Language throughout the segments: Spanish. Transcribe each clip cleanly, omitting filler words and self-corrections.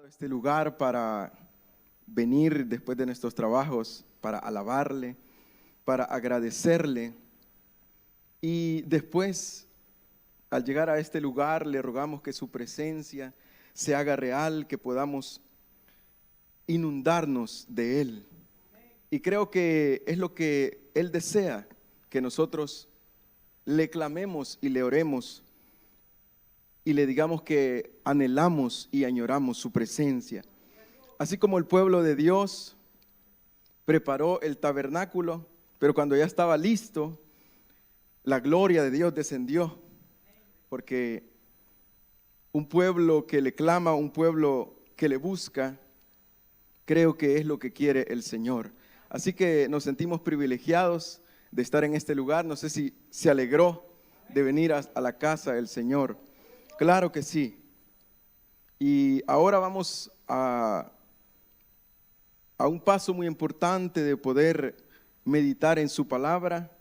Este lugar para venir después de nuestros trabajos, para alabarle, para agradecerle. Y después, al llegar a este lugar, le rogamos que su presencia se haga real, que podamos inundarnos de Él. Y creo que es lo que Él desea, que nosotros le clamemos y le oremos y le digamos que anhelamos y añoramos su presencia. Así como el pueblo de Dios preparó el tabernáculo, pero cuando ya estaba listo, la gloria de Dios descendió, porque un pueblo que le clama, un pueblo que le busca, creo que es lo que quiere el Señor. Así que nos sentimos privilegiados de estar en este lugar. No sé si se alegró de venir a la casa del Señor. Claro que sí. Y ahora vamos a un paso muy importante de poder meditar en su palabra.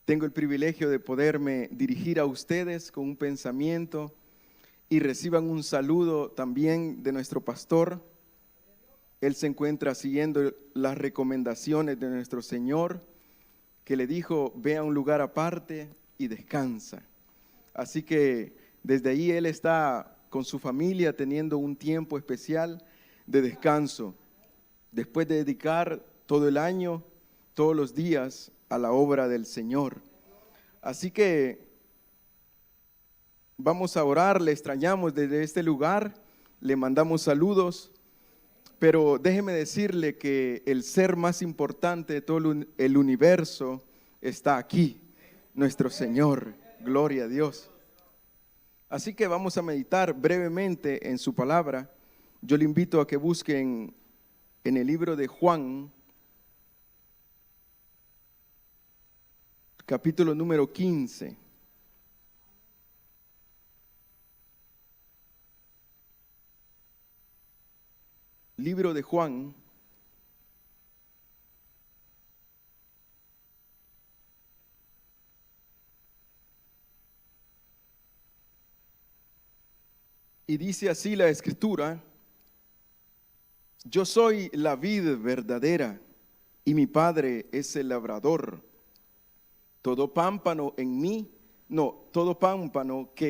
Tengo el privilegio de poderme dirigir a ustedes con un pensamiento y reciban un saludo también de nuestro pastor. Él se encuentra siguiendo las recomendaciones de nuestro Señor, que le dijo: ve a un lugar aparte y descansa. Así que desde ahí él está con su familia teniendo un tiempo especial de descanso, después de dedicar todo el año, todos los días a la obra del Señor. Así que vamos a orar, le extrañamos desde este lugar, le mandamos saludos, pero déjeme decirle que el ser más importante de todo el universo está aquí, nuestro Señor. Gloria a Dios. Así que vamos a meditar brevemente en su palabra. Yo le invito a que busquen en el libro de Juan, capítulo número 15. Libro de Juan, y dice así la Escritura: yo soy la vid verdadera y mi Padre es el labrador. Todo pámpano que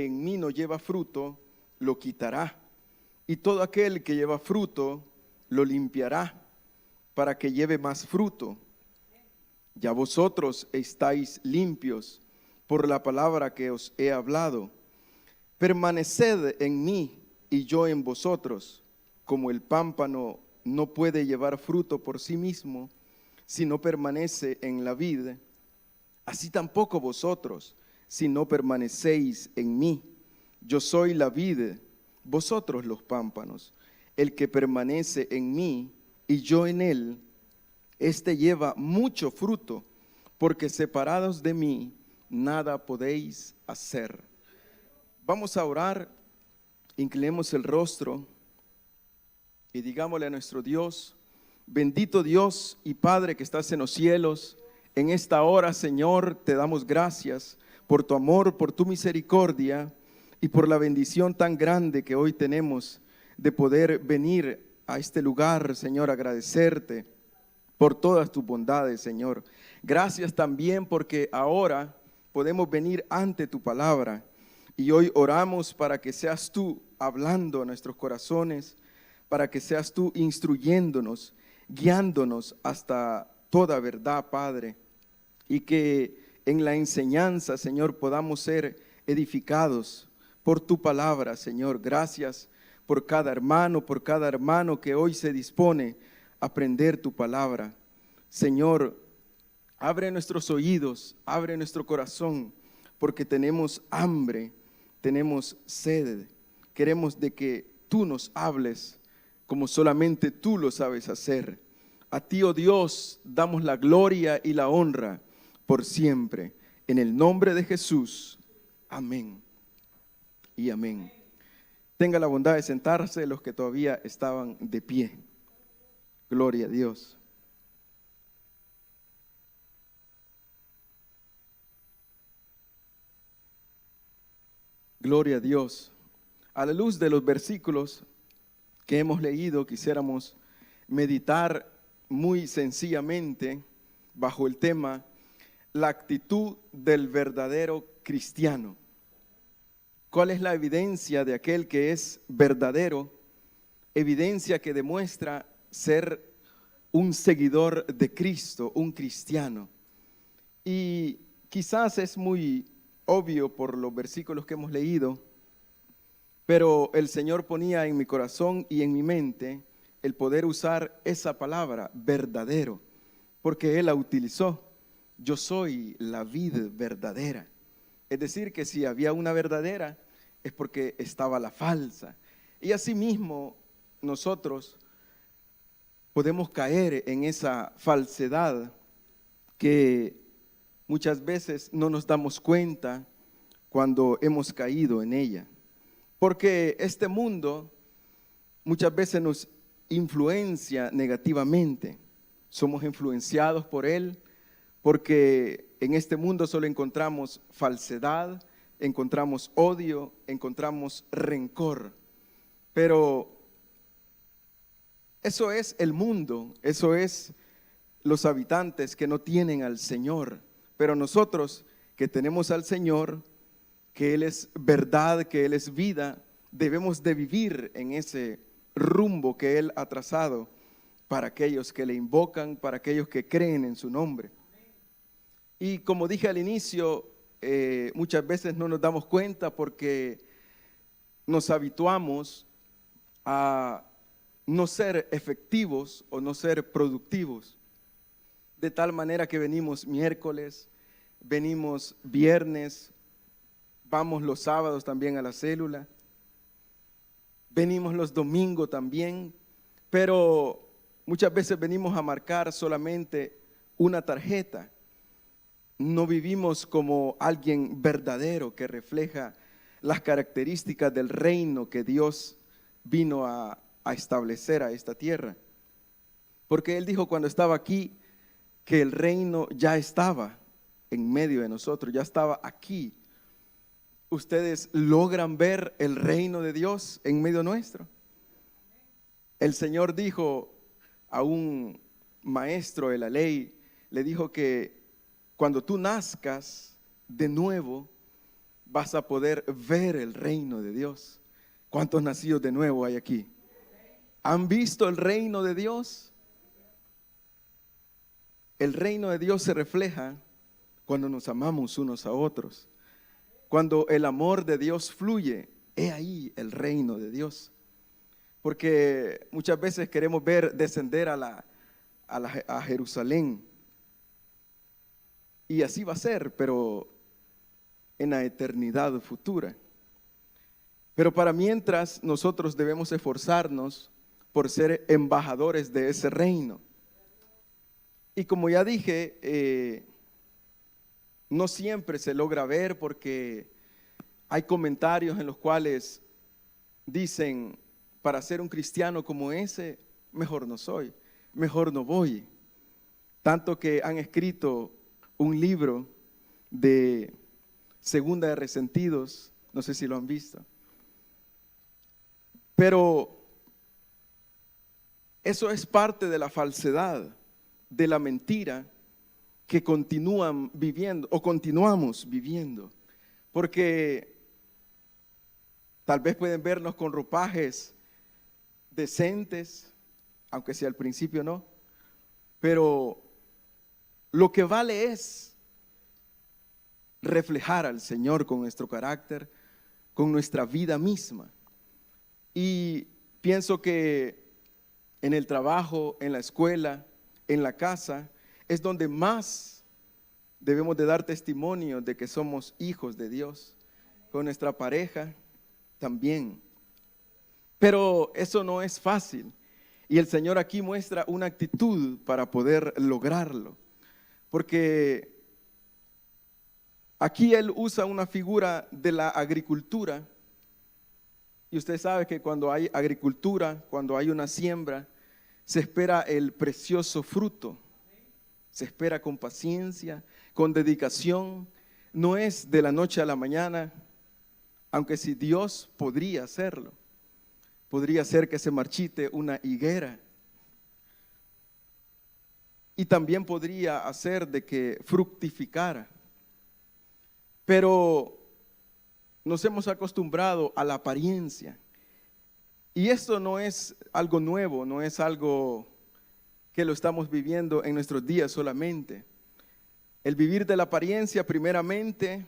en mí no lleva fruto, lo quitará. Y todo aquel que lleva fruto, lo limpiará, para que lleve más fruto. Ya vosotros estáis limpios por la palabra que os he hablado. Permaneced en mí y yo en vosotros. Como el pámpano no puede llevar fruto por sí mismo si no permanece en la vid, así tampoco vosotros si no permanecéis en mí. Yo soy la vid, vosotros los pámpanos. El que permanece en mí y yo en él, éste lleva mucho fruto, porque separados de mí nada podéis hacer. Vamos a orar, inclinemos el rostro y digámosle a nuestro Dios: bendito Dios y Padre que estás en los cielos, en esta hora, Señor, te damos gracias por tu amor, por tu misericordia y por la bendición tan grande que hoy tenemos de poder venir a este lugar, Señor, agradecerte por todas tus bondades, Señor. Gracias también porque ahora podemos venir ante tu palabra y hoy oramos para que seas tú hablando a nuestros corazones, para que seas tú instruyéndonos, guiándonos hasta toda verdad, Padre, y que en la enseñanza, Señor, podamos ser edificados por tu palabra, Señor. Gracias por cada hermano que hoy se dispone a aprender tu palabra. Señor, abre nuestros oídos, abre nuestro corazón, porque tenemos hambre, tenemos sed. Queremos de que tú nos hables como solamente tú lo sabes hacer. A ti, oh Dios, damos la gloria y la honra por siempre. En el nombre de Jesús. Amén y amén. Tenga la bondad de sentarse los que todavía estaban de pie. Gloria a Dios. Gloria a Dios. A la luz de los versículos que hemos leído, quisiéramos meditar muy sencillamente bajo el tema la actitud del verdadero cristiano. ¿Cuál es la evidencia de aquel que es verdadero? Evidencia que demuestra ser un seguidor de Cristo, un cristiano. Y quizás es muy obvio por los versículos que hemos leído, pero el Señor ponía en mi corazón y en mi mente el poder usar esa palabra, verdadero, porque Él la utilizó. Yo soy la vid verdadera. Es decir, que si había una verdadera, es porque estaba la falsa. Y asimismo, nosotros podemos caer en esa falsedad que muchas veces no nos damos cuenta cuando hemos caído en ella. Porque este mundo muchas veces nos influencia negativamente. Somos influenciados por él porque en este mundo solo encontramos falsedad, encontramos odio, encontramos rencor. Pero eso es el mundo, eso es los habitantes que no tienen al Señor. Pero nosotros que tenemos al Señor, que Él es verdad, que Él es vida, debemos de vivir en ese rumbo que Él ha trazado para aquellos que le invocan, para aquellos que creen en su nombre. Y como dije al inicio, muchas veces no nos damos cuenta porque nos habituamos a no ser efectivos o no ser productivos. De tal manera que venimos miércoles, venimos viernes, vamos los sábados también a la célula, venimos los domingos también, pero muchas veces venimos a marcar solamente una tarjeta. No vivimos como alguien verdadero que refleja las características del reino que Dios vino a establecer a esta tierra. Porque Él dijo cuando estaba aquí que el reino ya estaba en medio de nosotros, ya estaba aquí. ¿Ustedes logran ver el reino de Dios en medio nuestro? El Señor dijo a un maestro de la ley, le dijo que cuando tú nazcas de nuevo, vas a poder ver el reino de Dios. ¿Cuántos nacidos de nuevo hay aquí? ¿Han visto el reino de Dios? El reino de Dios se refleja cuando nos amamos unos a otros. Cuando el amor de Dios fluye, he ahí el reino de Dios. Porque muchas veces queremos ver descender a Jerusalén. Y así va a ser, pero en la eternidad futura. Pero para mientras nosotros debemos esforzarnos por ser embajadores de ese reino. Y como ya dije, no siempre se logra ver porque hay comentarios en los cuales dicen, para ser un cristiano como ese, mejor no soy, mejor no voy. Tanto que han escrito un libro de Segunda de Resentidos, no sé si lo han visto. Pero eso es parte de la falsedad, de la mentira que continúan viviendo o continuamos viviendo. Porque tal vez pueden vernos con ropajes decentes, aunque sea al principio no, pero lo que vale es reflejar al Señor con nuestro carácter, con nuestra vida misma. Y pienso que en el trabajo, en la escuela, en la casa, es donde más debemos de dar testimonio de que somos hijos de Dios. Con nuestra pareja también. Pero eso no es fácil. Y el Señor aquí muestra una actitud para poder lograrlo. Porque aquí Él usa una figura de la agricultura. Y usted sabe que cuando hay agricultura, cuando hay una siembra, se espera el precioso fruto. Se espera con paciencia, con dedicación. No es de la noche a la mañana aunque si Dios podría hacerlo, podría hacer que se marchite una higuera. Y también podría hacer de que fructificara. Pero nos hemos acostumbrado a la apariencia. Y esto no es algo nuevo, no es algo que lo estamos viviendo en nuestros días solamente. El vivir de la apariencia primeramente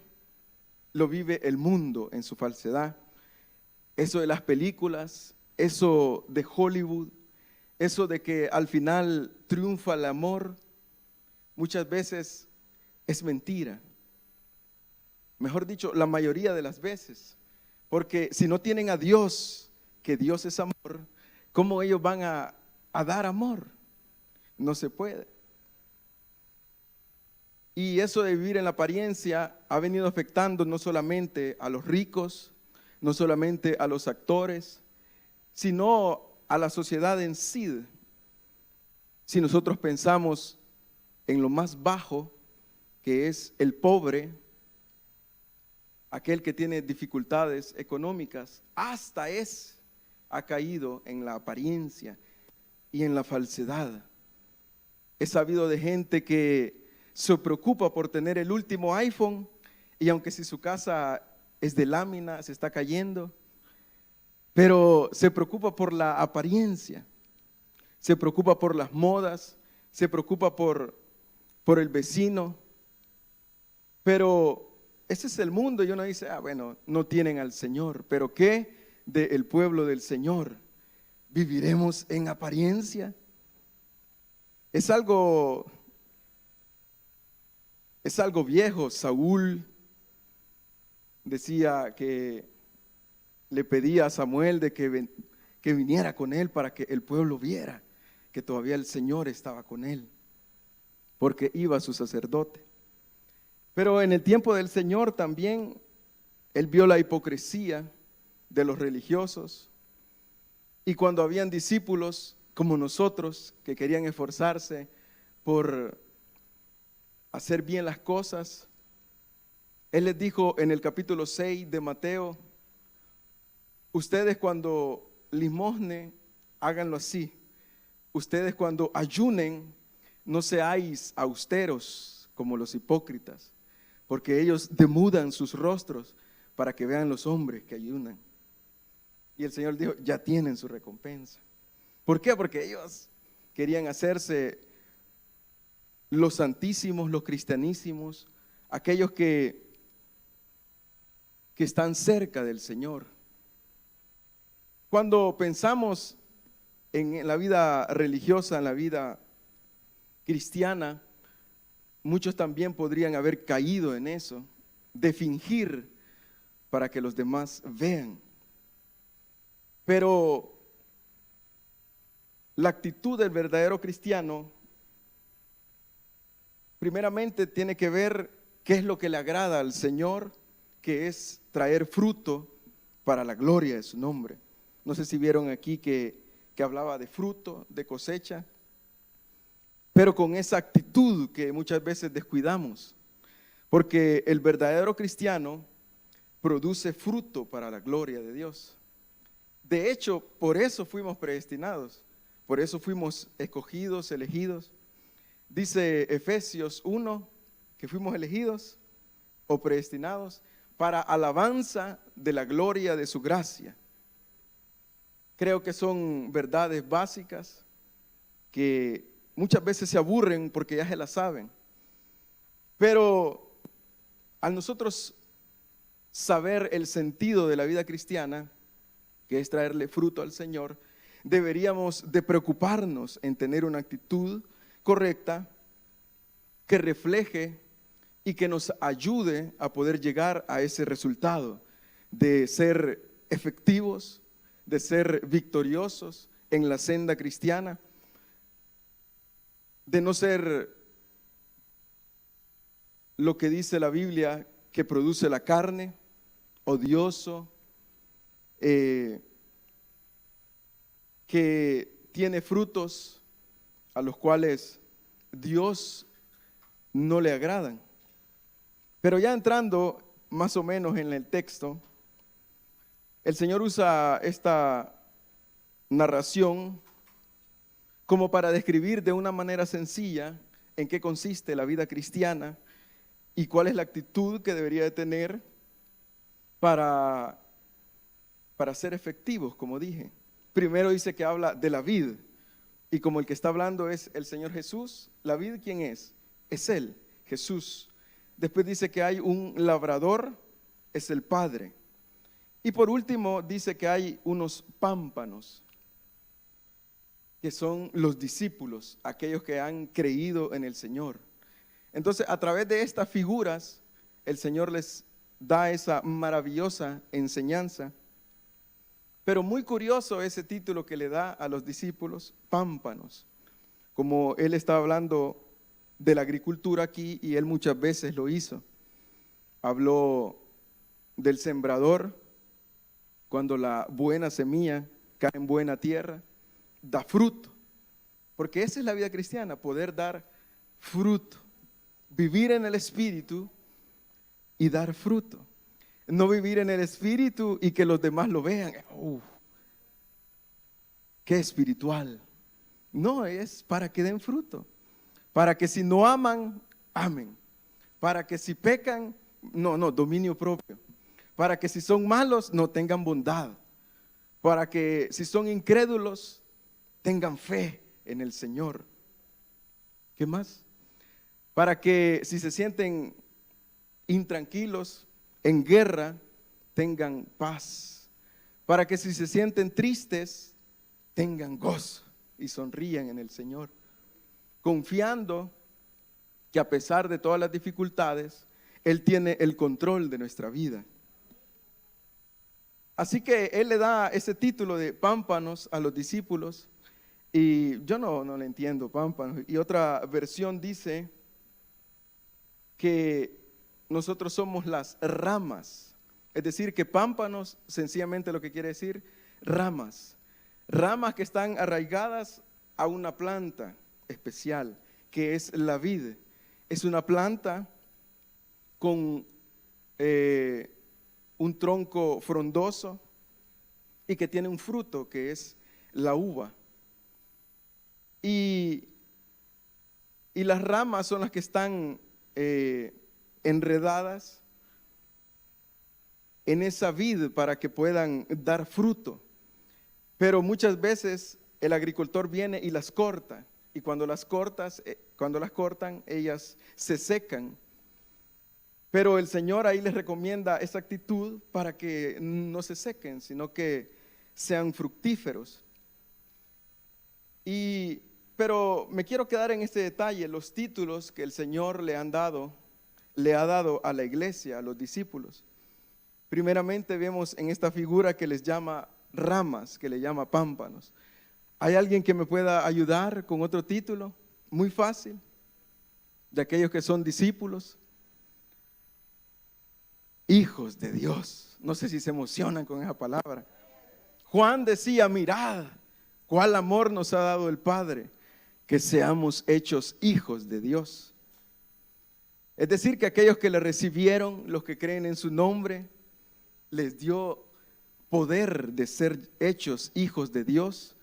lo vive el mundo en su falsedad. Eso de las películas, eso de Hollywood, eso de que al final triunfa el amor, muchas veces es mentira. Mejor dicho, la mayoría de las veces. Porque si no tienen a Dios, que Dios es amor, ¿cómo ellos van a dar amor? No se puede. Y eso de vivir en la apariencia ha venido afectando no solamente a los ricos, no solamente a los actores, sino a la sociedad en sí. Si nosotros pensamos en lo más bajo, que es el pobre, aquel que tiene dificultades económicas, hasta ha caído en la apariencia y en la falsedad. He sabido de gente que se preocupa por tener el último iPhone, y aunque si su casa es de lámina, se está cayendo, pero se preocupa por la apariencia, se preocupa por las modas, se preocupa por el vecino. Pero ese es el mundo, y uno dice, bueno, no tienen al Señor. Pero ¿qué del pueblo del Señor? ¿Viviremos en apariencia? Es algo viejo. Saúl decía que le pedía a Samuel de que viniera con él para que el pueblo viera que todavía el Señor estaba con él, porque iba su sacerdote. Pero en el tiempo del Señor también él vio la hipocresía de los religiosos, y cuando habían discípulos como nosotros que querían esforzarse por hacer bien las cosas, Él les dijo en el capítulo 6 de Mateo: ustedes cuando limosnen, háganlo así. Ustedes cuando ayunen, no seáis austeros como los hipócritas, porque ellos demudan sus rostros para que vean los hombres que ayunan. Y el Señor dijo: ya tienen su recompensa. ¿Por qué? Porque ellos querían hacerse los santísimos, los cristianísimos, aquellos que están cerca del Señor. Cuando pensamos en la vida religiosa, en la vida cristiana, muchos también podrían haber caído en eso, de fingir para que los demás vean. Pero la actitud del verdadero cristiano primeramente tiene que ver qué es lo que le agrada al Señor, que es traer fruto para la gloria de su nombre. No sé si vieron aquí que hablaba de fruto, de cosecha, pero con esa actitud que muchas veces descuidamos, porque el verdadero cristiano produce fruto para la gloria de Dios. De hecho, por eso fuimos predestinados, por eso fuimos escogidos, elegidos. Dice Efesios 1 que fuimos elegidos o predestinados para alabanza de la gloria de su gracia. Creo que son verdades básicas que muchas veces se aburren porque ya se las saben. Pero al nosotros saber el sentido de la vida cristiana, que es traerle fruto al Señor, deberíamos de preocuparnos en tener una actitud correcta que refleje y que nos ayude a poder llegar a ese resultado de ser efectivos, de ser victoriosos en la senda cristiana, de no ser lo que dice la Biblia que produce la carne, odioso, que tiene frutos a los cuales Dios no le agradan. Pero ya entrando más o menos en el texto, El Señor usa esta narración como para describir de una manera sencilla en qué consiste la vida cristiana y cuál es la actitud que debería de tener para ser efectivos, como dije. Primero dice que habla de la vid, y como el que está hablando es el Señor Jesús, ¿la vid quién es? Es Él, Jesús. Después dice que hay un labrador, es el Padre. Y por último dice que hay unos pámpanos, que son los discípulos, aquellos que han creído en el Señor. Entonces, a través de estas figuras, el Señor les da esa maravillosa enseñanza. Pero muy curioso ese título que le da a los discípulos, pámpanos. Como él está hablando de la agricultura aquí, y él muchas veces lo hizo. Habló del sembrador, cuando la buena semilla cae en buena tierra, da fruto. Porque esa es la vida cristiana, poder dar fruto. Vivir en el Espíritu y dar fruto. No vivir en el Espíritu y que los demás lo vean. Qué espiritual. No, es para que den fruto. Para que si no aman, amen. Para que si pecan, dominio propio. Para que si son malos, no tengan bondad. Para que si son incrédulos, tengan fe en el Señor. ¿Qué más? Para que si se sienten intranquilos, en guerra, tengan paz. Para que si se sienten tristes, tengan gozo y sonrían en el Señor. Confiando que a pesar de todas las dificultades, Él tiene el control de nuestra vida. Así que Él le da ese título de pámpanos a los discípulos. Y yo no le entiendo, pámpanos. Y otra versión dice que nosotros somos las ramas. Es decir, que pámpanos sencillamente lo que quiere decir ramas. Ramas que están arraigadas a una planta especial, que es la vid. Es una planta con un tronco frondoso y que tiene un fruto que es la uva. Y las ramas son las que están enredadas en esa vid para que puedan dar fruto. Pero muchas veces el agricultor viene y las corta, y cuando las cortan, ellas se secan. Pero el Señor ahí les recomienda esa actitud para que no se sequen, sino que sean fructíferos. Pero me quiero quedar en este detalle, los títulos que el Señor le ha dado a la iglesia, a los discípulos. Primeramente vemos en esta figura que les llama ramas, que le llama pámpanos. ¿Hay alguien que me pueda ayudar con otro título? Muy fácil, de aquellos que son discípulos. Hijos de Dios. No sé si se emocionan con esa palabra. Juan decía, mirad, cuál amor nos ha dado el Padre, que seamos hechos hijos de Dios. Es decir, que aquellos que le recibieron, los que creen en su nombre, les dio poder de ser hechos hijos de Dios.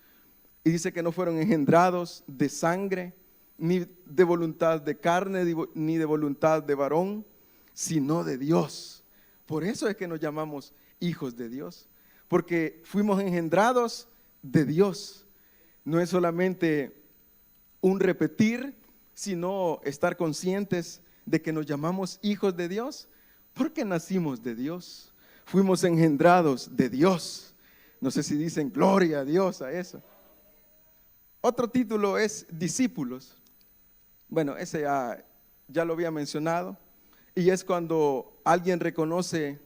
Y dice que no fueron engendrados de sangre, ni de voluntad de carne, ni de voluntad de varón, sino de Dios. Por eso es que nos llamamos hijos de Dios, porque fuimos engendrados de Dios. No es solamente un repetir, sino estar conscientes de que nos llamamos hijos de Dios, porque nacimos de Dios. Fuimos engendrados de Dios. No sé si dicen gloria a Dios a eso. Otro título es discípulos. Bueno, ese ya lo había mencionado. Y es cuando alguien reconoce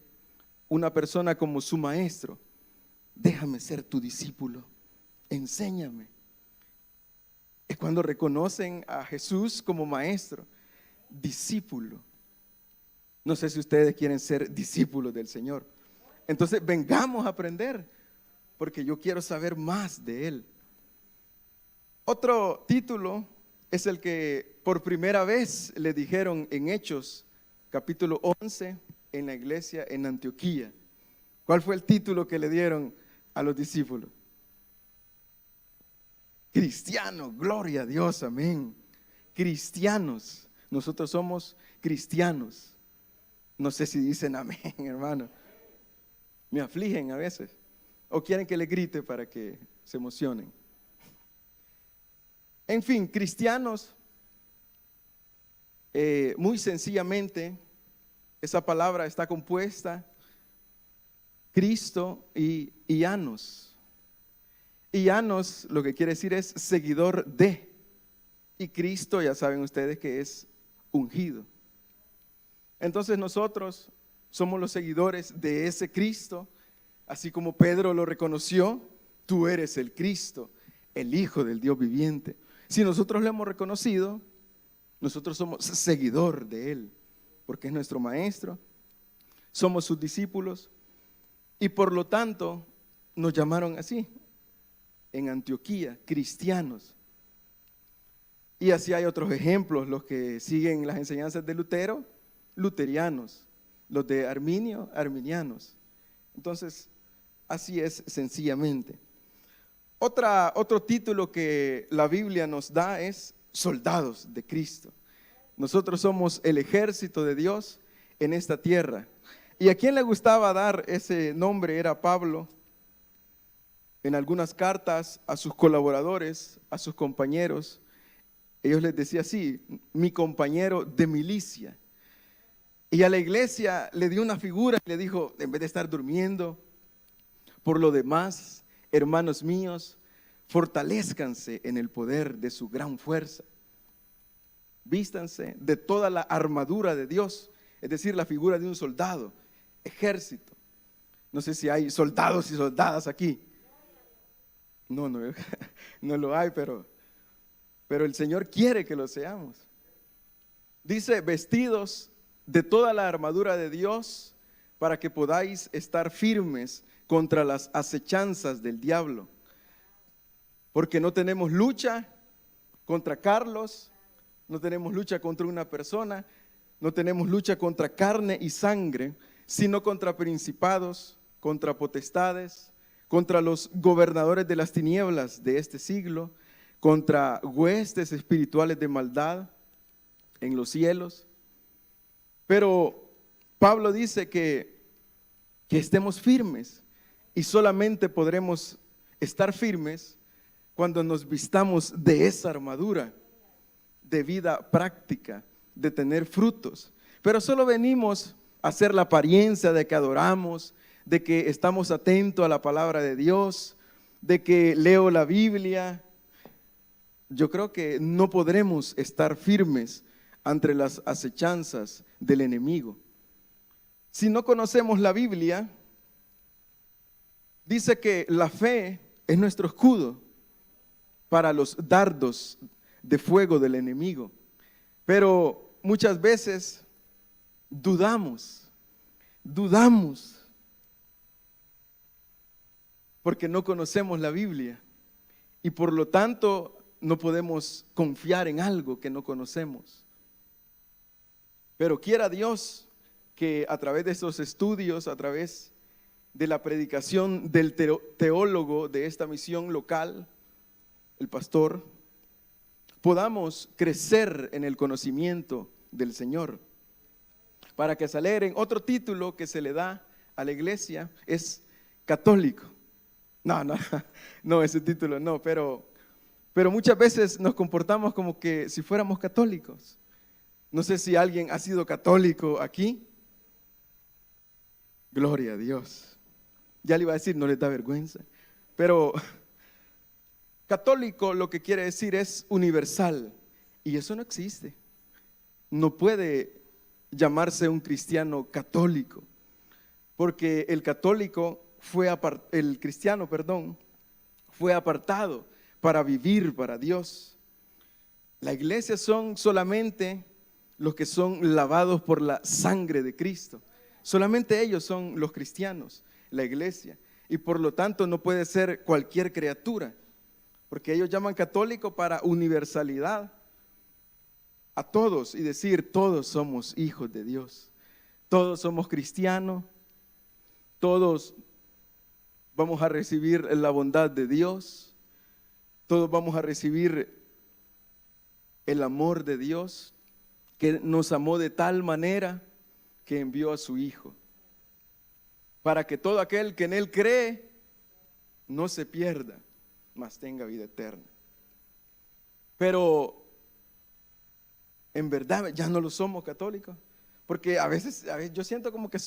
una persona como su maestro. Déjame ser tu discípulo, enséñame. Es cuando reconocen a Jesús como maestro, discípulo. No sé si ustedes quieren ser discípulos del Señor. Entonces vengamos a aprender, porque yo quiero saber más de Él. Otro título es el que por primera vez le dijeron en Hechos, capítulo 11, en la iglesia en Antioquía. ¿Cuál fue el título que le dieron a los discípulos? Cristianos, gloria a Dios, amén. Cristianos, nosotros somos cristianos. No sé si dicen amén, hermano. Me afligen a veces. O quieren que les grite para que se emocionen. En fin, cristianos, muy sencillamente, esa palabra está compuesta Cristo y anos. Y anos lo que quiere decir es seguidor de. Y Cristo, ya saben ustedes que es ungido. Entonces nosotros somos los seguidores de ese Cristo, así como Pedro lo reconoció, tú eres el Cristo, el Hijo del Dios viviente. Si nosotros lo hemos reconocido, nosotros somos seguidor de Él, porque es nuestro Maestro, somos sus discípulos y por lo tanto nos llamaron así en Antioquía, cristianos. Y así hay otros ejemplos, los que siguen las enseñanzas de Lutero, luterianos, los de Arminio, arminianos. Entonces, así es sencillamente. Otro título que la Biblia nos da es soldados de Cristo. Nosotros somos el ejército de Dios en esta tierra. ¿Y a quién le gustaba dar ese nombre? Era Pablo. En algunas cartas a sus colaboradores, a sus compañeros, ellos les decía así, mi compañero de milicia. Y a la iglesia le dio una figura y le dijo, en vez de estar durmiendo, por lo demás, hermanos míos, fortalezcanse en el poder de su gran fuerza. Vístanse de toda la armadura de Dios, es decir, la figura de un soldado, ejército. No sé si hay soldados y soldadas aquí. No lo hay, pero el Señor quiere que lo seamos. Dice, vestidos de toda la armadura de Dios para que podáis estar firmes contra las acechanzas del diablo. Porque no tenemos lucha contra Carlos, no tenemos lucha contra una persona, no tenemos lucha contra carne y sangre, sino contra principados, contra potestades, contra los gobernadores de las tinieblas de este siglo, contra huestes espirituales de maldad en los cielos. Pero Pablo dice que estemos firmes y solamente podremos estar firmes cuando nos vistamos de esa armadura de vida práctica, de tener frutos. Pero solo venimos a hacer la apariencia de que adoramos, de que estamos atentos a la palabra de Dios, de que leo la Biblia. Yo creo que no podremos estar firmes ante las acechanzas del enemigo. Si no conocemos la Biblia, dice que la fe es nuestro escudo para los dardos de fuego del enemigo. Pero muchas veces dudamos porque no conocemos la Biblia y por lo tanto no podemos confiar en algo que no conocemos. Pero quiera Dios que a través de estos estudios, a través de la predicación del teólogo de esta misión local, el pastor, podamos crecer en el conocimiento del Señor. Para que se alegren, otro título que se le da a la iglesia es católico. No, ese título no, pero muchas veces nos comportamos como que si fuéramos católicos. No sé si alguien ha sido católico aquí. Gloria a Dios. Ya le iba a decir, no les da vergüenza. Pero católico lo que quiere decir es universal. Y eso no existe. No puede llamarse un cristiano católico. Porque el cristiano fue apartado para vivir para Dios. La iglesia son solamente los que son lavados por la sangre de Cristo. Solamente ellos son los cristianos, la iglesia. Y por lo tanto no puede ser cualquier criatura, porque ellos llaman católico para universalidad a todos y decir todos somos hijos de Dios. Todos somos cristianos, Todos vamos a recibir la bondad de Dios. Todos vamos a recibir el amor de Dios, que nos amó de tal manera que envió a su Hijo, para que todo aquel que en Él cree no se pierda, mas tenga vida eterna. Pero en verdad ya no lo somos católicos, porque a veces yo siento como que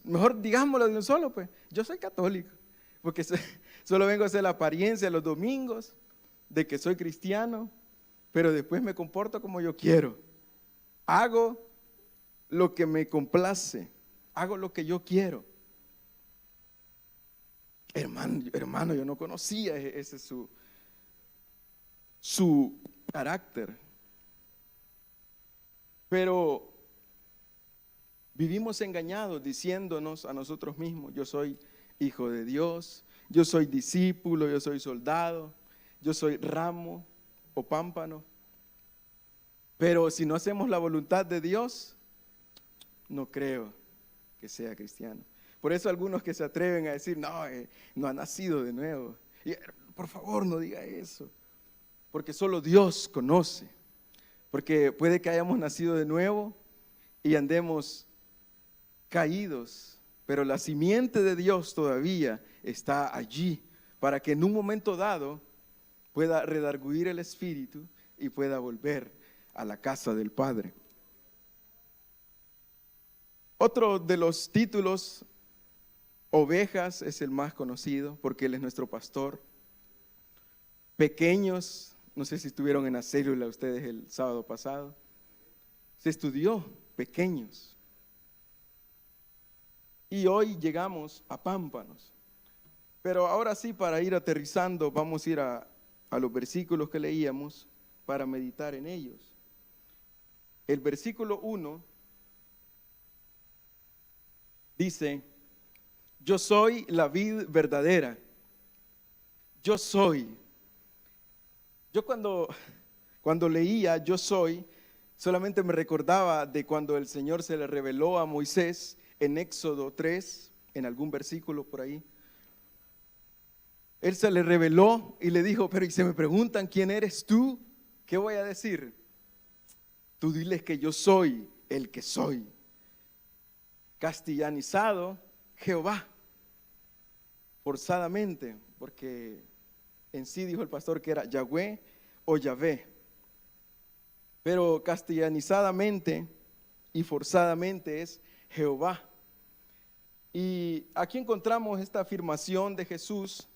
mejor digámoslo de un solo, pues yo soy católico, porque solo vengo a hacer la apariencia los domingos de que soy cristiano, pero después me comporto como yo quiero. Hago lo que me complace, hago lo que yo quiero. Hermano, yo no conocía ese su carácter. Pero vivimos engañados diciéndonos a nosotros mismos: yo soy hijo de Dios, yo soy discípulo, yo soy soldado, yo soy ramo o pámpano. Pero si no hacemos la voluntad de Dios, no creo que sea cristiano. Por eso algunos que se atreven a decir: no, no ha nacido de nuevo. Y, por favor, no diga eso, porque solo Dios conoce. Porque puede que hayamos nacido de nuevo y andemos caídos, pero la simiente de Dios todavía está allí, para que en un momento dado pueda redarguir el espíritu y pueda volver a la casa del Padre. Otro de los títulos, ovejas, es el más conocido porque Él es nuestro pastor. Pequeños, no sé si estuvieron en la célula ustedes el sábado pasado, se estudió pequeños. Y hoy llegamos a pámpanos. Pero ahora sí, para ir aterrizando, vamos a ir a los versículos que leíamos para meditar en ellos. El versículo 1 dice: yo soy la vid verdadera. Yo soy. Yo cuando leía yo soy, solamente me recordaba de cuando el Señor se le reveló a Moisés en Éxodo 3, en algún versículo por ahí. Él se le reveló y le dijo: pero y se me preguntan quién eres tú, ¿qué voy a decir? Tú diles que yo soy el que soy. Castellanizado, Jehová, forzadamente, porque en sí dijo el pastor que era Yahweh o Yahvé, pero castellanizadamente y forzadamente es Jehová. Y aquí encontramos esta afirmación de Jesús,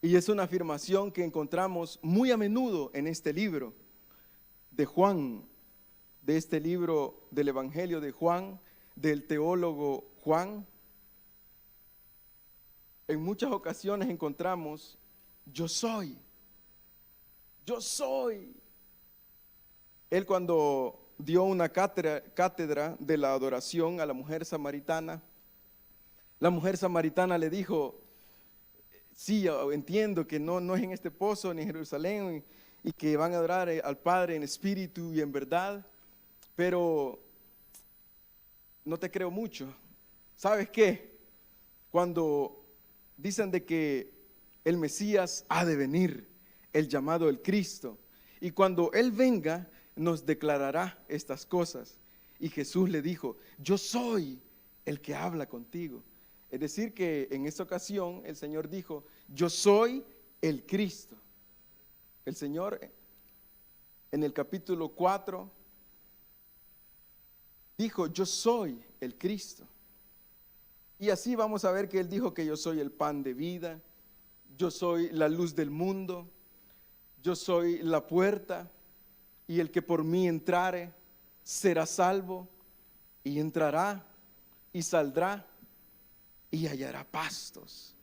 y es una afirmación que encontramos muy a menudo en este libro de Juan, de este libro del Evangelio de Juan, del teólogo Juan. En muchas ocasiones encontramos: yo soy, yo soy. Él, cuando dio una cátedra de la adoración a la mujer samaritana, la mujer samaritana le dijo: sí, entiendo que no es en este pozo ni en Jerusalén, y que van a adorar al Padre en espíritu y en verdad, pero no te creo mucho. ¿Sabes qué? Cuando dicen de que el Mesías ha de venir, el llamado el Cristo, y cuando Él venga nos declarará estas cosas. Y Jesús le dijo: yo soy el que habla contigo. Es decir, que en esta ocasión el Señor dijo: yo soy el Cristo. El Señor en el capítulo 4 dijo: yo soy el Cristo. Y así vamos a ver que Él dijo que yo soy el pan de vida, yo soy la luz del mundo, yo soy la puerta, y el que por mí entrare será salvo, y entrará y saldrá y hallará pastos.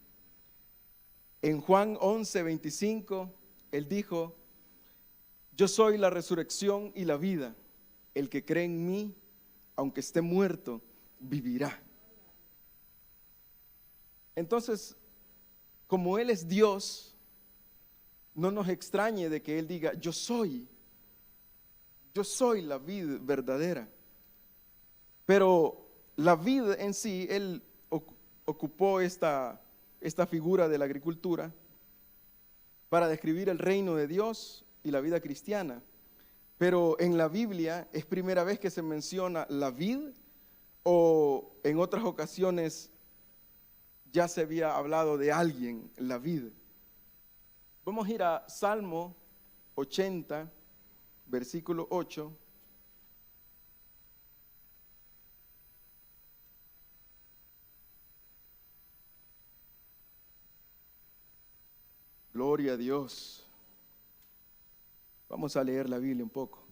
En Juan 11:25 Él dijo: yo soy la resurrección y la vida, el que cree en mí, aunque esté muerto, vivirá. Entonces, como Él es Dios, no nos extrañe de que Él diga: yo soy la vid verdadera. Pero la vid en sí, Él ocupó esta figura de la agricultura para describir el reino de Dios y la vida cristiana. Pero en la Biblia es primera vez que se menciona la vid, o en otras ocasiones ya se había hablado de alguien, la vid. Vamos a ir a Salmo 80, versículo 8. Gloria a Dios. Vamos a leer la Biblia un poco.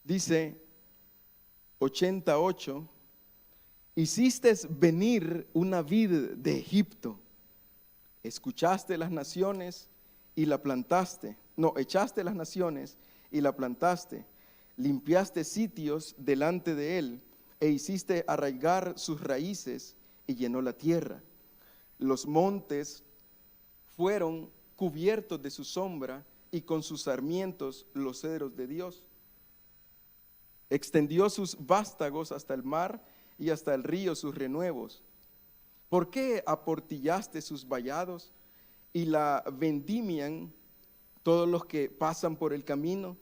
Dice 88, hiciste venir una vid de Egipto, escuchaste las naciones y la plantaste. No, echaste las naciones y la plantaste, limpiaste sitios delante de él e hiciste arraigar sus raíces y llenó la tierra. Los montes fueron cubiertos de su sombra y con sus sarmientos los cedros de Dios. Extendió sus vástagos hasta el mar y hasta el río sus renuevos. ¿Por qué aportillaste sus vallados y la vendimian todos los que pasan por el camino?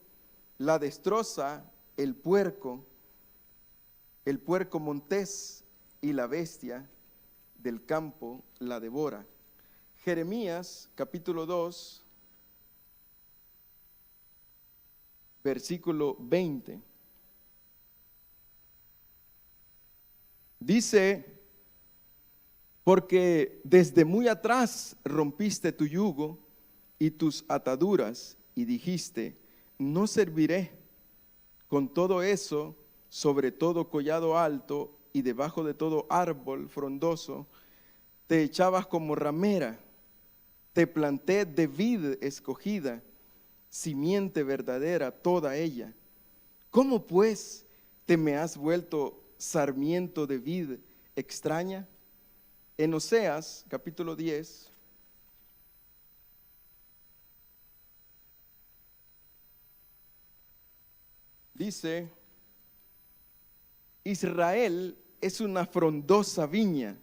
La destroza el puerco montés, y la bestia del campo la devora. Jeremías capítulo 2, versículo 20. Dice, porque desde muy atrás rompiste tu yugo y tus ataduras y dijiste, no serviré. Con todo eso, sobre todo collado alto y debajo de todo árbol frondoso, te echabas como ramera. Te planté de vid escogida, simiente verdadera toda ella. ¿Cómo pues te me has vuelto sarmiento de vid extraña? En Oseas capítulo 10, dice, Israel es una frondosa viña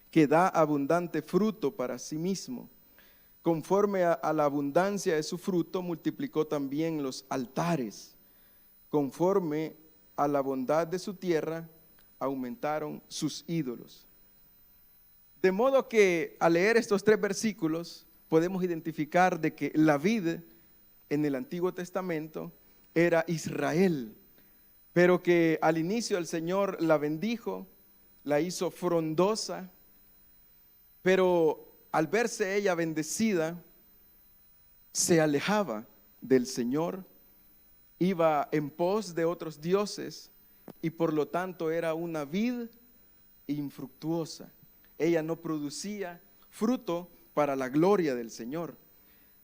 que da abundante fruto para sí mismo. Conforme a la abundancia de su fruto, multiplicó también los altares. Conforme a la bondad de su tierra, aumentaron sus ídolos. De modo que al leer estos 3 versículos, podemos identificar de que la vid en el Antiguo Testamento era Israel, pero que al inicio el Señor la bendijo, la hizo frondosa, pero al verse ella bendecida, se alejaba del Señor, iba en pos de otros dioses y por lo tanto era una vid infructuosa. Ella no producía fruto para la gloria del Señor.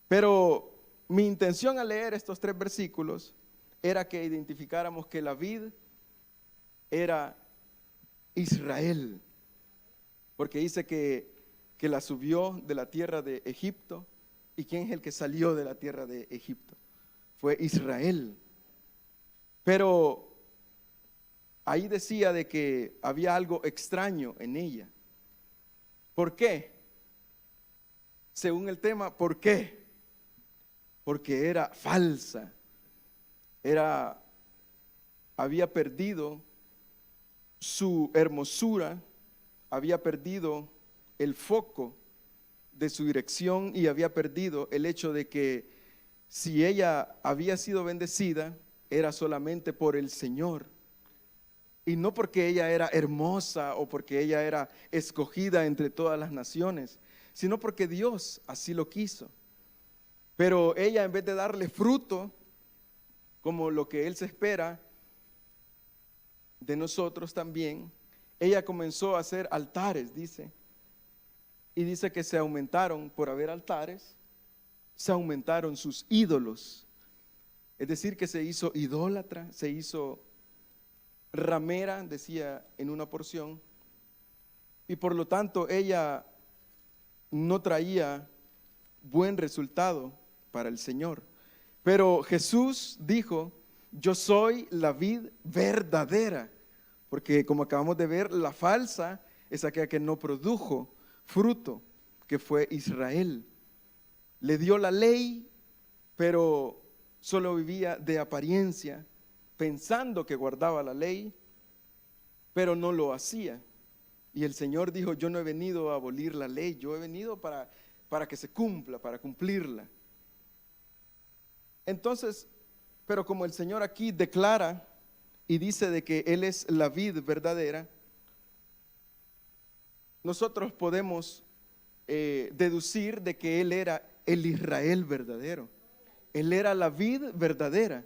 Pero mi intención al leer estos 3 versículos era que identificáramos que la vid era Israel, porque dice que la subió de la tierra de Egipto. ¿Y quién es el que salió de la tierra de Egipto? Fue Israel. Pero ahí decía de que había algo extraño en ella. ¿Por qué? Según el tema, ¿por qué? Porque era falsa. Había perdido su hermosura, había perdido el foco de su dirección y había perdido el hecho de que si ella había sido bendecida, era solamente por el Señor. Y no porque ella era hermosa o porque ella era escogida entre todas las naciones, sino porque Dios así lo quiso. Pero ella, en vez de darle fruto, como lo que Él se espera de nosotros también, ella comenzó a hacer altares, dice. Y dice que se aumentaron, por haber altares, se aumentaron sus ídolos. Es decir, que se hizo idólatra, se hizo ramera, decía en una porción, y por lo tanto ella no traía buen resultado para el Señor. Pero Jesús dijo, yo soy la vid verdadera, Porque como acabamos de ver, la falsa es aquella que no produjo fruto, que fue Israel. Le dio la ley, pero solo vivía de apariencia, pensando que guardaba la ley, pero no lo hacía. Y el Señor dijo, yo no he venido a abolir la ley, yo he venido para que se cumpla, para cumplirla. Entonces, pero como el Señor aquí declara y dice de que Él es la vid verdadera, nosotros podemos deducir de que Él era el Israel verdadero. Él era la vid verdadera.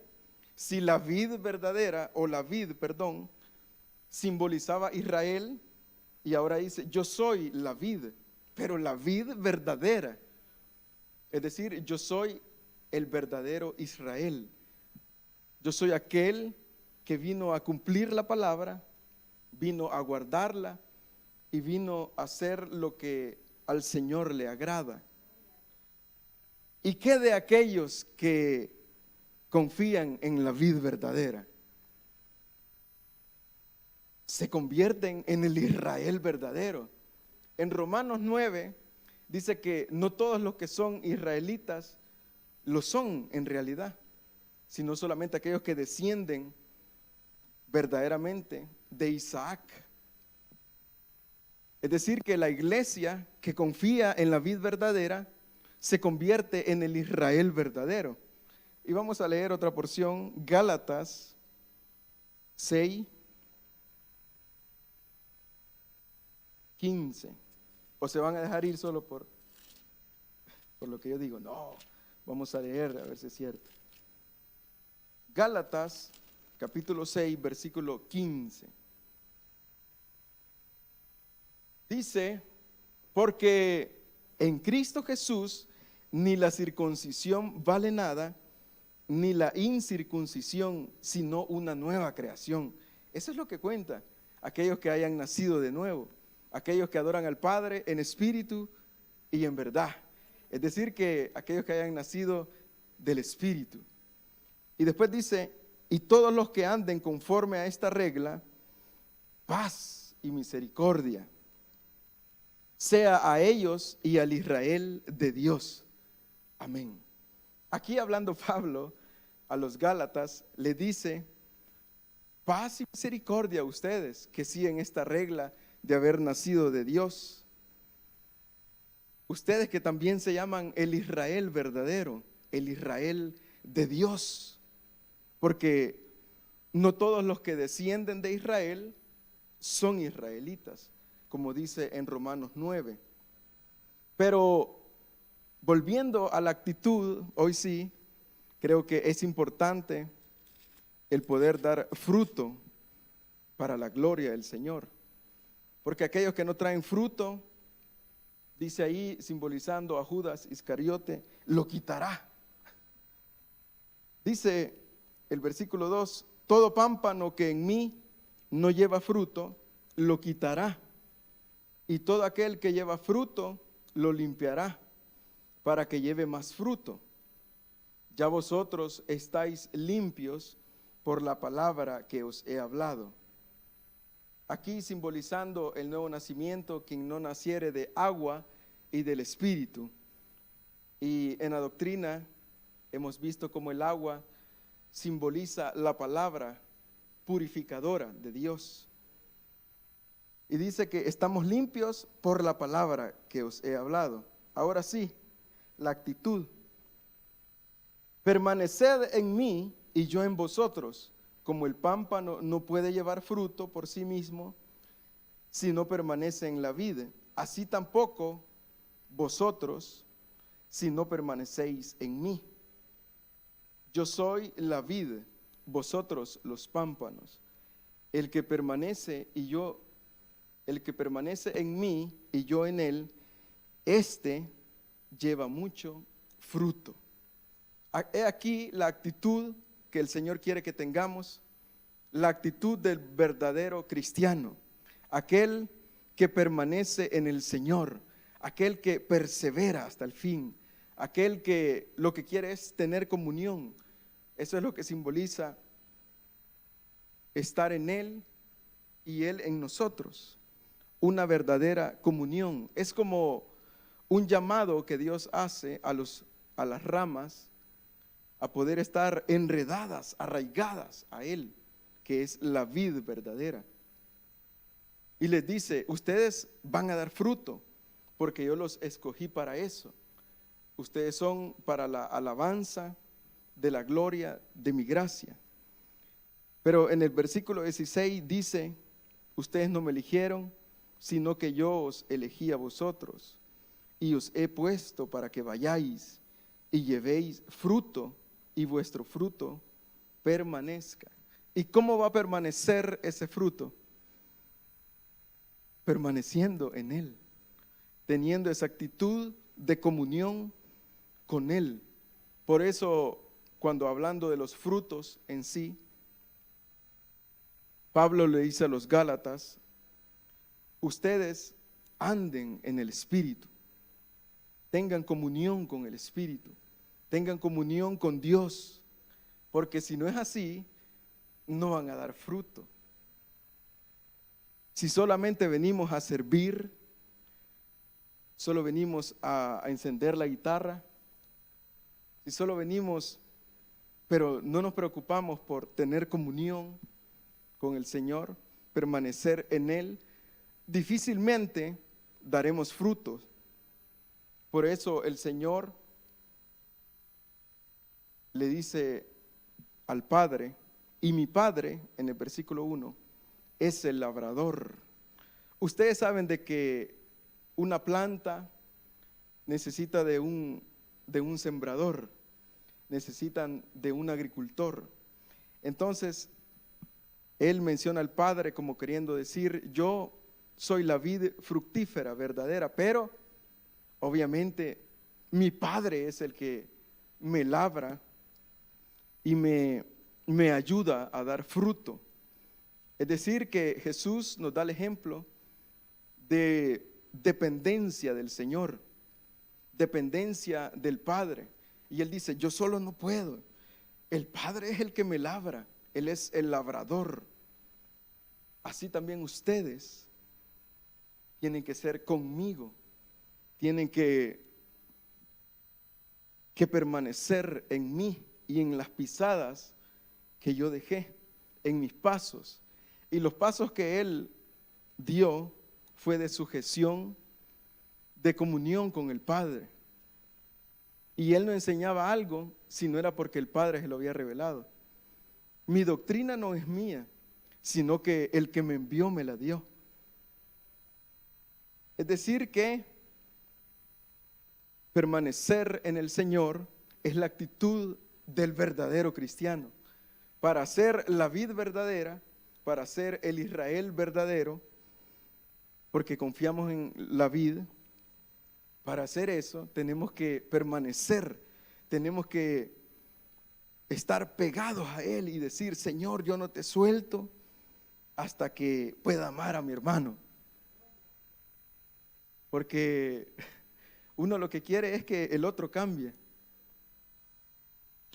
Si la vid verdadera, o la vid, perdón, simbolizaba Israel, y ahora dice, yo soy la vid, pero la vid verdadera. Es decir, yo soy el verdadero Israel. Yo soy aquel que vino a cumplir la palabra, vino a guardarla y vino a hacer lo que al Señor le agrada. ¿Y qué de aquellos que confían en la vid verdadera? Se convierten en el Israel verdadero. En Romanos 9 dice que no todos los que son israelitas lo son en realidad, sino solamente aquellos que descienden verdaderamente de Isaac. Es decir, que la iglesia que confía en la vid verdadera se convierte en el Israel verdadero. Y vamos a leer otra porción, Gálatas 6, 15. ¿O se van a dejar ir solo por lo que yo digo? No, vamos a leer a ver si es cierto. Gálatas capítulo 6, versículo 15. Dice, porque en Cristo Jesús ni la circuncisión vale nada, ni la incircuncisión, sino una nueva creación. Eso es lo que cuenta aquellos que hayan nacido de nuevo, aquellos que adoran al Padre en espíritu y en verdad. Es decir, que aquellos que hayan nacido del Espíritu. Y después dice, y todos los que anden conforme a esta regla, paz y misericordia sea a ellos y al Israel de Dios. Amén. Aquí hablando Pablo a los Gálatas, le dice, paz y misericordia a ustedes que siguen esta regla de haber nacido de Dios. Ustedes que también se llaman el Israel verdadero, el Israel de Dios, porque no todos los que descienden de Israel son israelitas, como dice en Romanos 9. Pero volviendo a la actitud, hoy sí, creo que es importante el poder dar fruto para la gloria del Señor, porque aquellos que no traen fruto, dice ahí, simbolizando a Judas Iscariote, lo quitará. Dice el versículo 2, todo pámpano que en mí no lleva fruto, lo quitará. Y todo aquel que lleva fruto, lo limpiará, para que lleve más fruto. Ya vosotros estáis limpios por la palabra que os he hablado. Aquí simbolizando el nuevo nacimiento, quien no naciere de agua y del Espíritu. Y en la doctrina hemos visto como el agua simboliza la palabra purificadora de Dios. Y dice que estamos limpios por la palabra que os he hablado. Ahora sí, la actitud. Permaneced en mí y yo en vosotros. Como el pámpano no puede llevar fruto por sí mismo si no permanece en la vid, así tampoco vosotros si no permanecéis en mí. Yo soy la vid, vosotros los pámpanos. El que permanece en mí y yo en él, este lleva mucho fruto. He aquí la actitud que el Señor quiere que tengamos, la actitud del verdadero cristiano, aquel que permanece en el Señor, aquel que persevera hasta el fin, aquel que lo que quiere es tener comunión. Eso es lo que simboliza estar en Él y Él en nosotros. Una verdadera comunión. Es como un llamado que Dios hace a las ramas a poder estar enredadas, arraigadas a Él, que es la vid verdadera. Y les dice, ustedes van a dar fruto, porque yo los escogí para eso. Ustedes son para la alabanza de la gloria de mi gracia. Pero en el versículo 16 dice, ustedes no me eligieron, sino que yo os elegí a vosotros, y os he puesto para que vayáis y llevéis fruto, y vuestro fruto permanezca. ¿Y cómo va a permanecer ese fruto? Permaneciendo en Él, teniendo esa actitud de comunión con Él. Por eso, cuando hablando de los frutos en sí, Pablo le dice a los Gálatas, ustedes anden en el Espíritu, tengan comunión con el Espíritu, tengan comunión con Dios, porque si no es así, no van a dar fruto. Si solamente venimos a servir, solo venimos a encender la guitarra, si solo venimos, pero no nos preocupamos por tener comunión con el Señor, permanecer en Él, difícilmente daremos frutos. Por eso el Señor le dice al Padre, y mi Padre, en el versículo 1, es el labrador. Ustedes saben de que una planta necesita de un sembrador, necesitan de un agricultor. Entonces, Él menciona al Padre como queriendo decir, yo soy la vid fructífera, verdadera, pero obviamente mi Padre es el que me labra y me ayuda a dar fruto. Es decir, que Jesús nos da el ejemplo de dependencia del Señor, dependencia del Padre. Y Él dice, yo solo no puedo. El Padre es el que me labra, Él es el labrador. Así también ustedes tienen que ser conmigo, tienen que permanecer en mí y en las pisadas que yo dejé, en mis pasos. Y los pasos que Él dio fue de sujeción, de comunión con el Padre. Y Él no enseñaba algo si no era porque el Padre se lo había revelado. Mi doctrina no es mía, sino que el que me envió me la dio. Es decir que permanecer en el Señor es la actitud del verdadero cristiano. Para ser la vid verdadera, para ser el Israel verdadero, porque confiamos en la vid, para hacer eso tenemos que permanecer, tenemos que estar pegados a Él y decir, Señor, yo no te suelto hasta que pueda amar a mi hermano. Porque uno lo que quiere es que el otro cambie,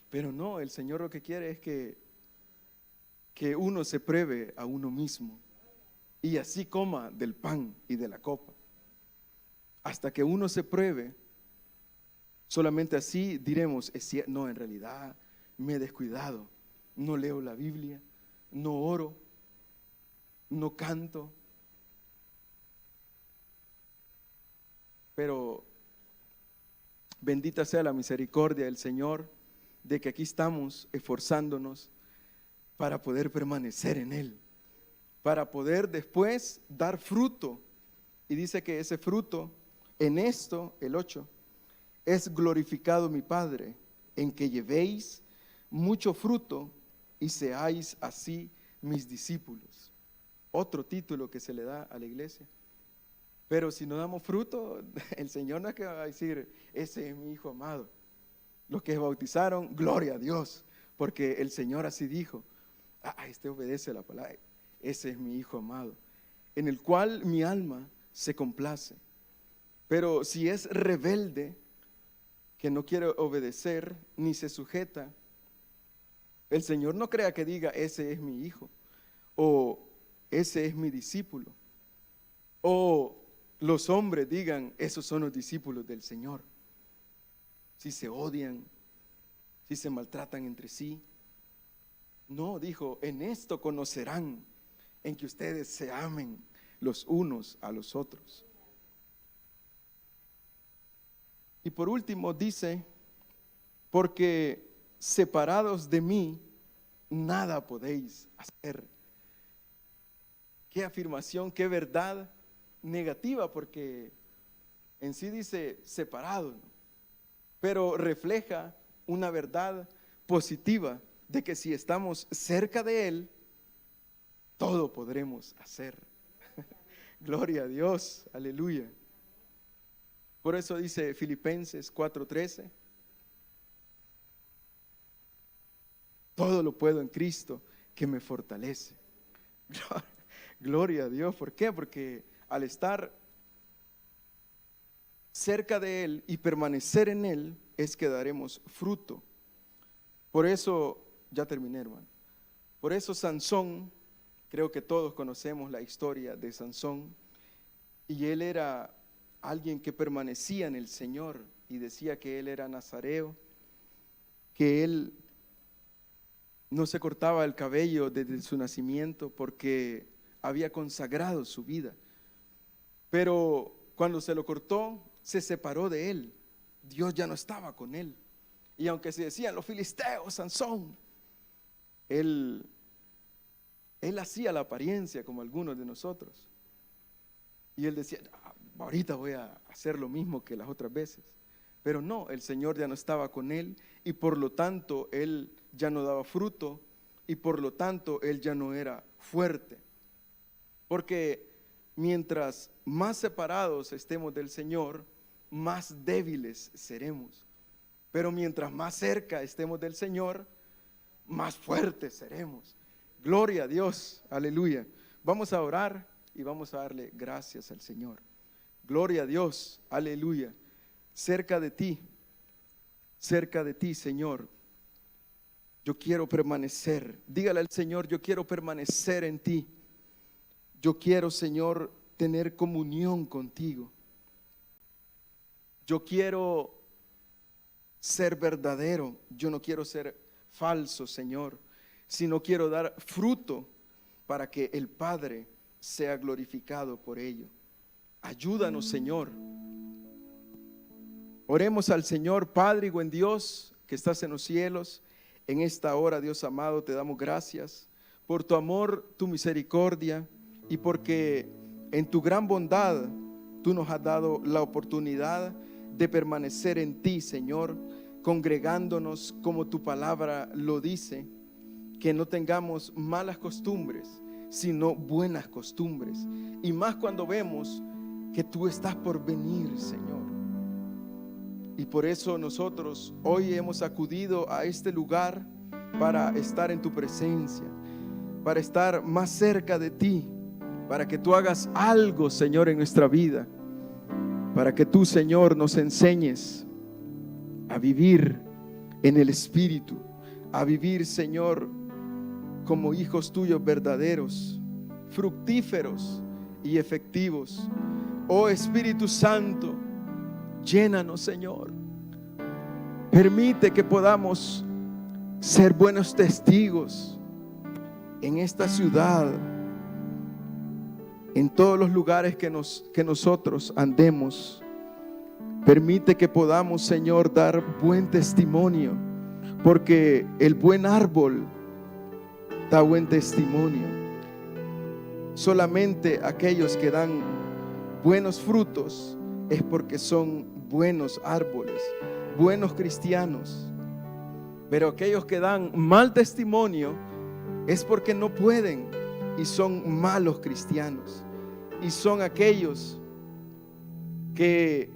pero no, el Señor lo que quiere es que uno se pruebe a uno mismo y así coma del pan y de la copa. Hasta que uno se pruebe, solamente así diremos, no, en realidad me he descuidado, no leo la Biblia, no oro, no canto. Pero bendita sea la misericordia del Señor, de que aquí estamos esforzándonos para poder permanecer en Él, para poder después dar fruto. Y dice que ese fruto, en esto, el 8, es glorificado mi Padre, en que llevéis mucho fruto y seáis así mis discípulos. Otro título que se le da a la iglesia. Pero si no damos fruto, el Señor no es que va a decir, ese es mi hijo amado. Los que bautizaron, gloria a Dios, porque el Señor así dijo, este obedece la palabra, ese es mi hijo amado, en el cual mi alma se complace. Pero si es rebelde, que no quiere obedecer, ni se sujeta, el Señor no crea que diga, ese es mi hijo, o ese es mi discípulo. O los hombres digan, esos son los discípulos del Señor. Si se odian, si se maltratan entre sí. No, dijo, en esto conocerán, en que ustedes se amen los unos a los otros. Y por último dice, porque separados de mí, nada podéis hacer. Qué afirmación, qué verdad negativa, porque en sí dice separado, ¿no? Pero refleja una verdad positiva de que si estamos cerca de Él, todo podremos hacer. Gloria a Dios, aleluya. Por eso dice Filipenses 4:13, todo lo puedo en Cristo que me fortalece. Gloria a Dios. ¿Por qué? Porque al estar cerca de Él y permanecer en Él es que daremos fruto. Por eso, ya terminé, hermano. Por eso Sansón, creo que todos conocemos la historia de Sansón, y él era alguien que permanecía en el Señor y decía que él era nazareo, que él no se cortaba el cabello desde su nacimiento porque había consagrado su vida. Pero cuando se lo cortó, se separó de él. Dios ya no estaba con él. Y aunque se decían los filisteos, Sansón, él hacía la apariencia como algunos de nosotros. Y él decía, ahorita voy a hacer lo mismo que las otras veces. Pero no, el Señor ya no estaba con él y por lo tanto él ya no daba fruto y por lo tanto él ya no era fuerte. Porque mientras más separados estemos del Señor, más débiles seremos. Pero mientras más cerca estemos del Señor, más fuertes seremos. Gloria a Dios, aleluya. Vamos a orar y vamos a darle gracias al Señor. Gloria a Dios, aleluya. Cerca de ti, Señor, yo quiero permanecer. Dígale al Señor, yo quiero permanecer en ti. Yo quiero, Señor, tener comunión contigo. Yo quiero ser verdadero. Yo no quiero ser falso, Señor, sino quiero dar fruto para que el Padre sea glorificado por ello. Ayúdanos, Señor. Oremos al Señor. Padre y buen Dios que estás en los cielos, en esta hora, Dios amado, te damos gracias por tu amor, tu misericordia y porque en tu gran bondad tú nos has dado la oportunidad de permanecer en ti, Señor, congregándonos como tu palabra lo dice, que no tengamos malas costumbres, sino buenas costumbres, y más cuando vemos que tú estás por venir, Señor. Y por eso nosotros hoy hemos acudido a este lugar para estar en tu presencia, para estar más cerca de ti, para que tú hagas algo, Señor, en nuestra vida, para que tú, Señor, nos enseñes a vivir en el Espíritu, a vivir, Señor, como hijos tuyos verdaderos, fructíferos y efectivos. Oh Espíritu Santo, llénanos, Señor. Permite que podamos ser buenos testigos en esta ciudad, en todos los lugares que nosotros andemos. Permite que podamos, Señor, dar buen testimonio, porque el buen árbol da buen testimonio. Solamente aquellos que dan buenos frutos es porque son buenos árboles, buenos cristianos. Pero aquellos que dan mal testimonio es porque no pueden y son malos cristianos. Y son aquellos que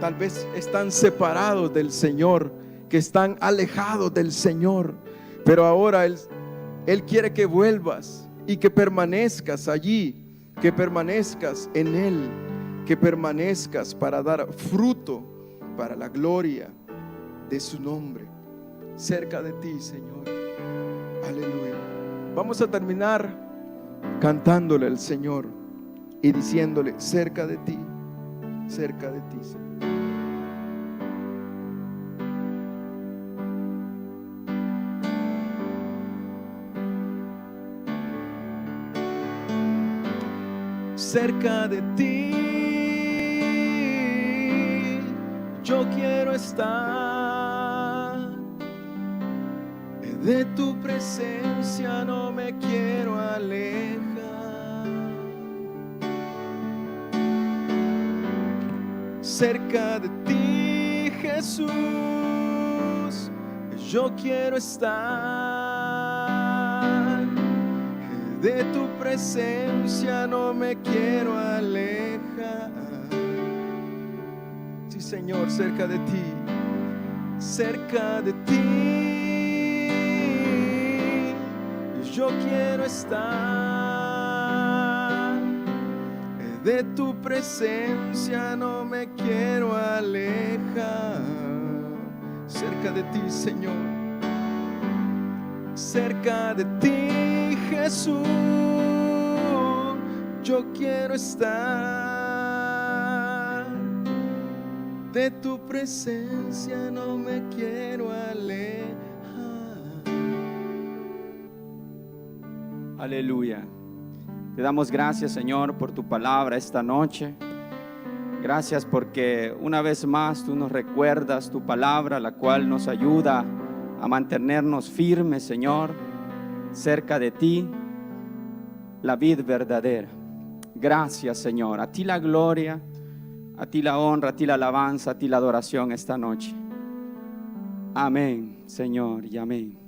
tal vez están separados del Señor, que están alejados del Señor. Pero ahora Él quiere que vuelvas y que permanezcas allí, que permanezcas en Él, que permanezcas para dar fruto para la gloria de su nombre. Cerca de ti, Señor. Aleluya. Vamos a terminar cantándole al Señor y diciéndole: cerca de ti, Señor. Cerca de ti yo quiero estar, de tu presencia no me quiero alejar. Cerca de ti, Jesús, yo quiero estar, de tu presencia no me quiero alejar. Sí, Señor, cerca de ti, yo quiero estar, de tu presencia no me quiero alejar. Cerca de ti, Señor, cerca de ti, Jesús, yo quiero estar, de tu presencia no me quiero alejar. Aleluya. Te damos gracias, Señor, por tu palabra esta noche. Gracias porque una vez más tú nos recuerdas tu palabra, la cual nos ayuda a mantenernos firmes, Señor, cerca de ti, la vid verdadera. Gracias, Señor. A ti la gloria, a ti la honra, a ti la alabanza, a ti la adoración esta noche. Amén, Señor, y amén.